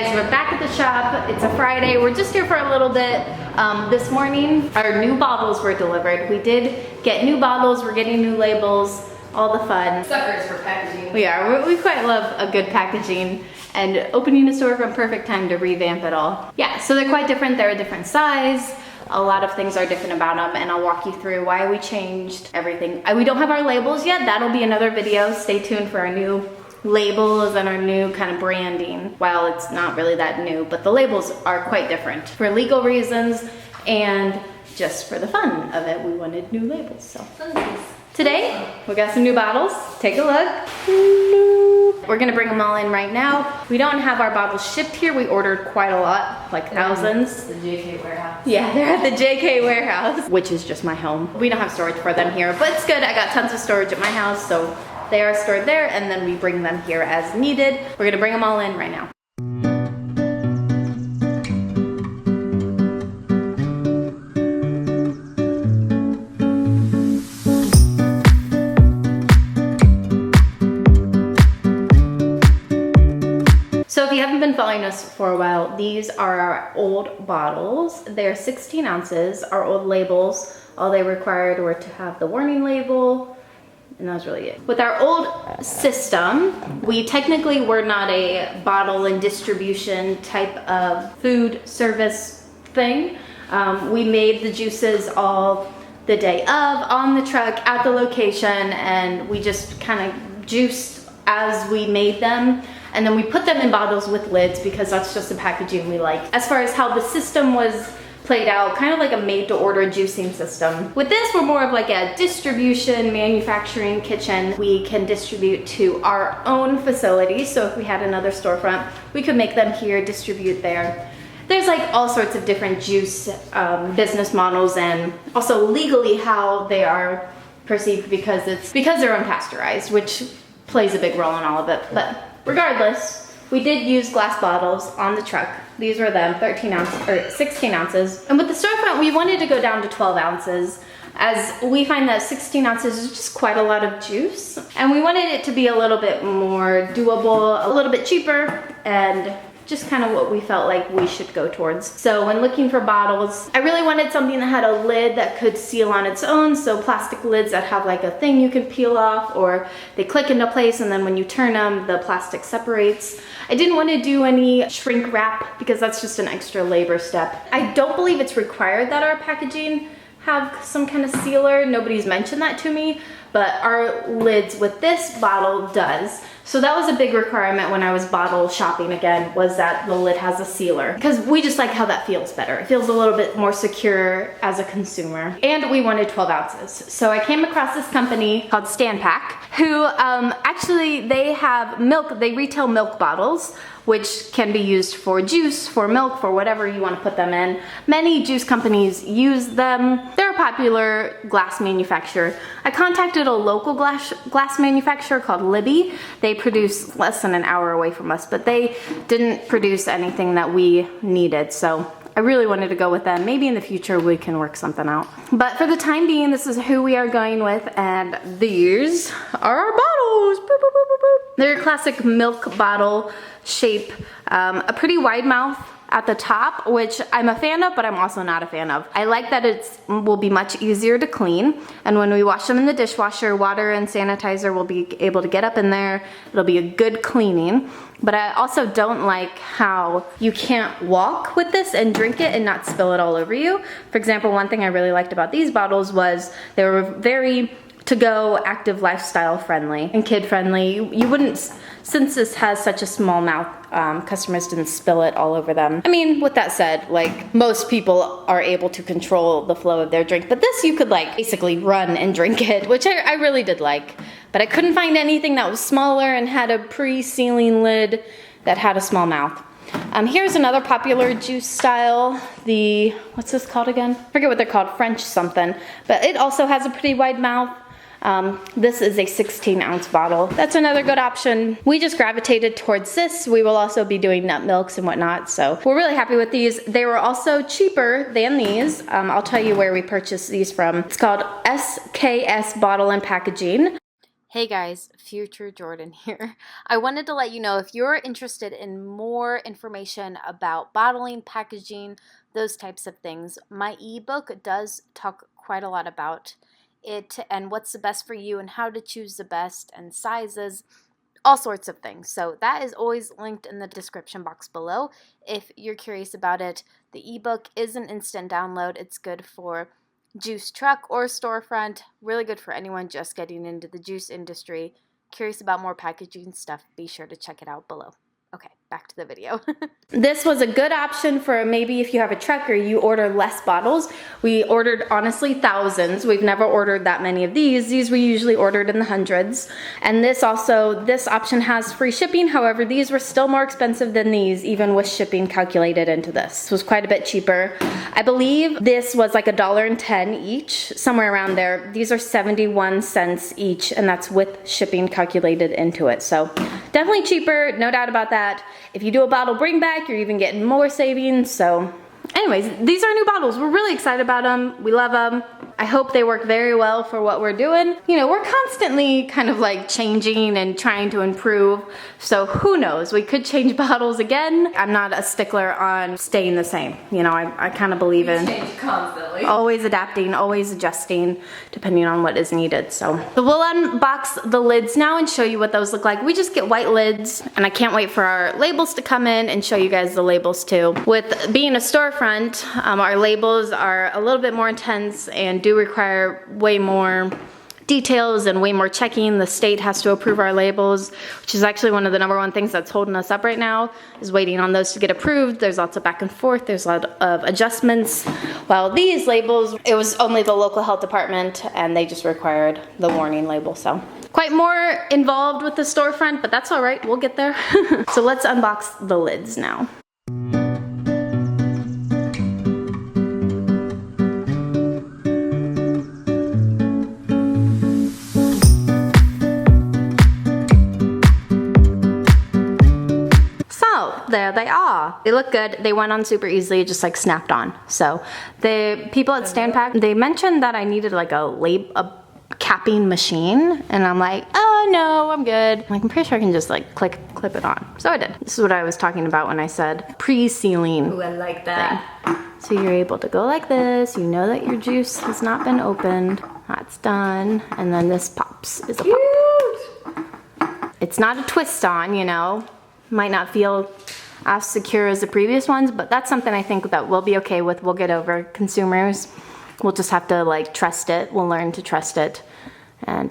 guys, we're back at the shop. It's a Friday. We're just here for a little bit. This morning, our new bottles were delivered. We did get new bottles. We're getting new labels, all the fun. Suckers for packaging. We are. We quite love a good packaging, and opening a store from perfect time to revamp it all. Yeah, so they're quite different. They're a different size. A lot of things are different about them, and I'll walk you through why we changed everything. We don't have our labels yet. That'll be another video. Stay tuned for our new labels and our new kind of branding. While it's not really that new, but the labels are quite different for legal reasons and just for the fun of it. We wanted new labels. So today we got some new bottles. Take a look. We're gonna bring them all in right now. We don't have our bottles shipped here. We ordered quite a lot, like thousands. The JK warehouse. Yeah, they're at the JK warehouse, which is just my home. We don't have storage for them here, but it's good. I got tons of storage at my house, so they are stored there, and then we bring them here as needed. We're gonna bring them all in right now. So if you haven't been following us for a while, these are our old bottles. They're 16 ounces. Our old labels, all they required were to have the warning label, and that was really it. With our old system, we technically were not a bottle and distribution type of food service thing. We made the juices all the day of, on the truck, at the location, and we just kind of juiced as we made them. And then we put them in bottles with lids because that's just the packaging we like. As far as how the system was played out, kind of like a made-to-order juicing system. With this, we're more of like a distribution, manufacturing kitchen. We can distribute to our own facilities. So if we had another storefront, we could make them here, distribute there. There's like all sorts of different juice business models, and also legally how they are perceived because they're unpasteurized, which plays a big role in all of it. But regardless, we did use glass bottles on the truck. These were them, 16 ounces. And with the storefront, we wanted to go down to 12 ounces as we find that 16 ounces is just quite a lot of juice. And we wanted it to be a little bit more doable, a little bit cheaper, and just kind of what we felt like we should go towards. So when looking for bottles, I really wanted something that had a lid that could seal on its own. So plastic lids that have like a thing you can peel off, or they click into place and then when you turn them, the plastic separates. I didn't want to do any shrink wrap because that's just an extra labor step. I don't believe it's required that our packaging have some kind of sealer. Nobody's mentioned that to me, but our lids with this bottle does. So that was a big requirement when I was bottle shopping again, was that the lid has a sealer, because we just like how that feels better. It feels a little bit more secure as a consumer. And we wanted 12 ounces. So I came across this company called Standpack, who actually they have milk, they retail milk bottles, which can be used for juice, for milk, for whatever you want to put them in. Many juice companies use them. They're a popular glass manufacturer. I contacted a local glass manufacturer called Libby. They produce less than an hour away from us, but they didn't produce anything that we needed. So I really wanted to go with them. Maybe in the future we can work something out. But for the time being, this is who we are going with, and these are our bottles. Boop, boop, boop, boop, boop. They're a classic milk bottle shape, a pretty wide mouth at the top, which I'm a fan of, but I'm also not a fan of. I like that it will be much easier to clean, and when we wash them in the dishwasher, water and sanitizer will be able to get up in there. It'll be a good cleaning. But I also don't like how you can't walk with this and drink it and not spill it all over you. For example, one thing I really liked about these bottles was they were very to-go, active lifestyle friendly and kid friendly. You wouldn't, since this has such a small mouth, customers didn't spill it all over them. I mean, with that said, like, most people are able to control the flow of their drink, but this you could like basically run and drink it, which I really did like. But I couldn't find anything that was smaller and had a pre-sealing lid that had a small mouth. Here's another popular juice style, what's this called again? I forget what they're called, French something, but it also has a pretty wide mouth. This is a 16-ounce bottle. That's another good option. We just gravitated towards this. We will also be doing nut milks and whatnot, so we're really happy with these. They were also cheaper than these. I'll tell you where we purchased these from. It's called SKS Bottle and Packaging. Hey guys, future Jordan here. I wanted to let you know if you're interested in more information about bottling, packaging, those types of things, my ebook does talk quite a lot about it and what's the best for you and how to choose the best and sizes, all sorts of things. So that is always linked in the description box below if you're curious about it. The ebook is an instant download. It's good for juice truck or storefront, really good for anyone just getting into the juice industry. Curious about more packaging stuff, be sure to check it out below. Okay, back to the video. This was a good option for maybe if you have a truck or you order less bottles. We ordered honestly thousands. We've never ordered that many of these. These we usually ordered in the hundreds. And this option has free shipping. However, these were still more expensive than these, even with shipping calculated into this. It was quite a bit cheaper. I believe this was like $1.10 each, somewhere around there. These are 71 cents each, and that's with shipping calculated into it. So definitely cheaper, no doubt about that. If you do a bottle bring back, you're even getting more savings. So anyways, these are new bottles. We're really excited about them. We love them. I hope they work very well for what we're doing. You know, we're constantly kind of like changing and trying to improve. So who knows? We could change bottles again. I'm not a stickler on staying the same. You know, I kind of believe in Change constantly. always adapting, always adjusting, depending on what is needed. So we'll unbox the lids now and show you what those look like. We just get white lids, and I can't wait for our labels to come in and show you guys the labels too. With being a storefront, our labels are a little bit more intense and do require way more details and way more checking. The state has to approve our labels, which is actually one of the #1 things that's holding us up right now, is waiting on those to get approved. There's lots of back and forth. There's a lot of adjustments. While these labels, it was only the local health department and they just required the warning label. So quite more involved with the storefront, but that's all right. We'll get there. So let's unbox the lids now. There they are. They look good. They went on super easily, just like snapped on. So the people at Standpack, they mentioned that I needed like a capping machine, and I'm like, oh no, I'm good. I'm pretty sure I can just like clip it on. So I did. This is what I was talking about when I said pre-sealing. Ooh, I like that. Thing. So you're able to go like this. You know that your juice has not been opened. That's done. And then this pops is a pop. It's not a twist on, you know. Might not feel as secure as the previous ones, but that's something I think that we'll be okay with. We'll get over. Consumers, we'll just have to like trust it. We'll learn to trust it, and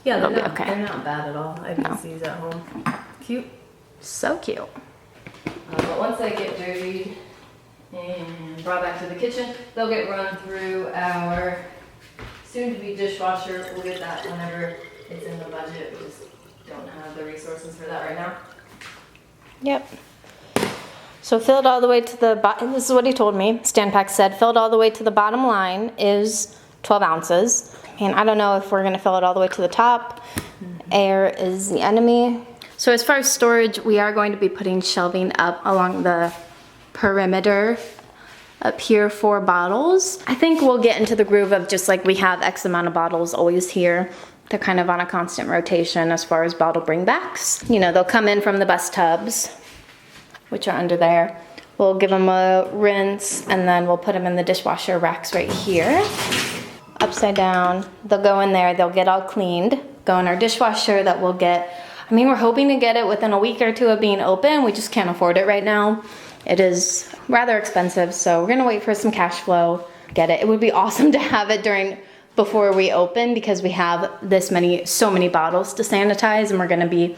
Yeah, it'll be okay. They're not bad at all. I have these at home. Cute. So cute. But once they get dirtied and brought back to the kitchen, they'll get run through our soon-to-be dishwasher. We'll get that whenever it's in the budget. We just don't have the resources for that right now. Yep. So filled all the way to the bottom. This is what he told me. Standpack said filled all the way to the bottom line is 12 ounces. And I don't know if we're gonna fill it all the way to the top. Air is the enemy. So as far as storage, we are going to be putting shelving up along the perimeter up here for bottles. I think we'll get into the groove of just like we have X amount of bottles always here. They're kind of on a constant rotation as far as bottle bringbacks. You know, they'll come in from the bus tubs, which are under there. We'll give them a rinse, and then we'll put them in the dishwasher racks right here. Upside down. They'll go in there, they'll get all cleaned, go in our dishwasher that we'll get. I mean, we're hoping to get it within a week or two of being open. We just can't afford it right now. It is rather expensive, so we're gonna wait for some cash flow, get it. It would be awesome to have it before we open, because we have so many bottles to sanitize, and we're gonna be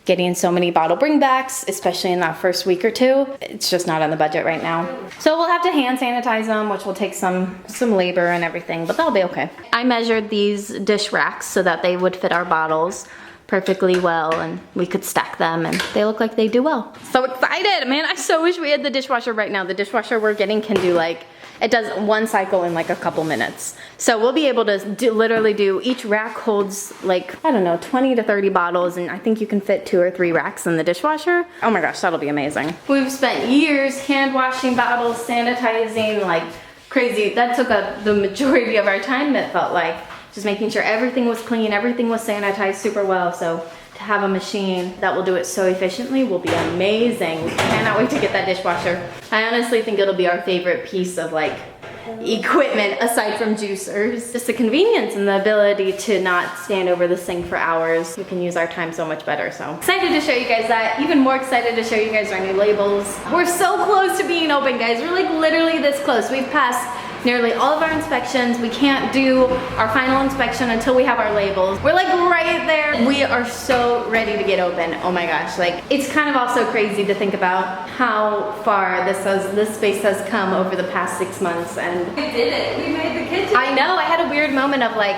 getting so many bottle bringbacks, especially in that first week or two. It's just not on the budget right now. So we'll have to hand sanitize them, which will take some labor and everything, but that'll be okay. I measured these dish racks so that they would fit our bottles perfectly well, and we could stack them, and they look like they do well. So excited, man. I so wish we had the dishwasher right now. The dishwasher we're getting can do like, it does one cycle in like a couple minutes. So we'll be able to literally do, each rack holds like, I don't know, 20 to 30 bottles, and I think you can fit 2 or 3 racks in the dishwasher. Oh my gosh, that'll be amazing. We've spent years hand washing bottles, sanitizing like crazy. That took up the majority of our time, it felt like. just making sure everything was clean, everything was sanitized super well. So to have a machine that will do it so efficiently will be amazing. We cannot wait to get that dishwasher. I honestly think it'll be our favorite piece of like equipment aside from juicers. Just the convenience and the ability to not stand over the sink for hours. We can use our time so much better. So excited to show you guys that. Even more excited to show you guys our new labels. We're so close to being open, guys. We're like literally this close. We've passed nearly all of our inspections. We can't do our final inspection until we have our labels. We're like right there. We are so ready to get open. Oh my gosh, like it's kind of also crazy to think about how far this space has come over the past 6 months. And We did it. We made the kitchen. I know, I had a weird moment of like,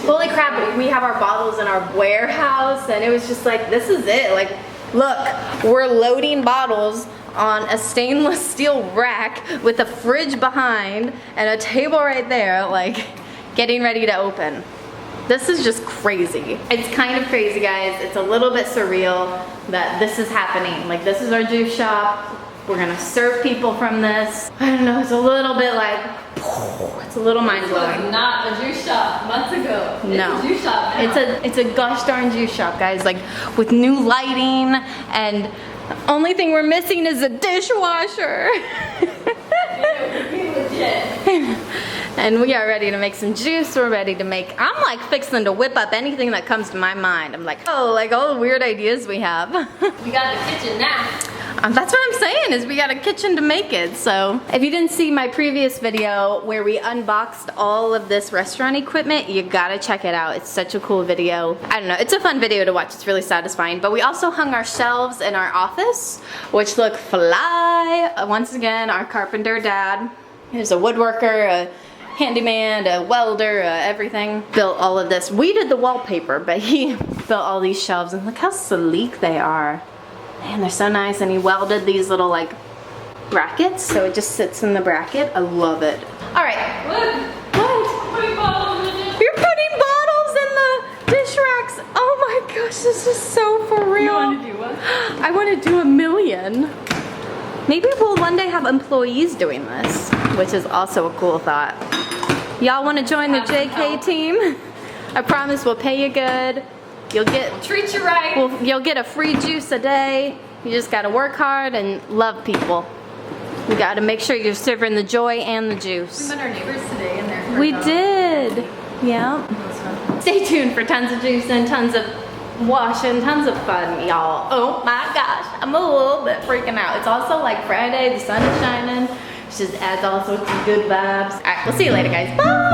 holy crap, we have our bottles in our warehouse, and it was just like, this is it. Like, look, we're loading bottles on a stainless steel rack with a fridge behind and a table right there, like getting ready to open. This is just crazy. It's kind of crazy, guys. It's a little bit surreal that this is happening. Like, this is our juice shop. We're gonna serve people from this. I don't know, it's a little bit like, it's a little mind-blowing. This was not a juice shop months ago. No. It's a juice shop now. It's a gosh darn juice shop, guys. Like, with new lighting, and the only thing we're missing is a dishwasher. Yeah, we're legit. And we are ready to make some juice. We're ready to make, I'm like fixing to whip up anything that comes to my mind. I'm like, oh, like all the weird ideas we have. We got the kitchen now. That's what I'm saying, is we got a kitchen to make it. So if you didn't see my previous video where we unboxed all of this restaurant equipment, you gotta check it out. It's such a cool video. I don't know, it's a fun video to watch. It's really satisfying. But we also hung our shelves in our office, which look fly. Once again, our carpenter dad. Here's a woodworker, a handyman, a welder, everything. Built all of this. We did the wallpaper, but he built all these shelves, and look how sleek they are. Man, they're so nice. And he welded these little like brackets, so it just sits in the bracket. I love it. All right. Look. What? Putting bottles in it. You're putting bottles in the dish racks. Oh my gosh, this is so for real. You want to do what? I want to do 1,000,000. Maybe we'll one day have employees doing this, which is also a cool thought. Y'all want to join the JK team? I promise we'll pay you good. You'll get, Treat you right. you'll get a free juice a day. You just gotta work hard and love people. You gotta make sure you're serving the joy and the We juice. met our neighbors today and they're We did. Yeah. Stay tuned for tons of juice and tons of washing, tons of fun, y'all. Oh my gosh, I'm a little bit freaking out. It's also like Friday, the sun is shining. It just adds all sorts of good vibes. All right, we'll see you later, guys. Bye.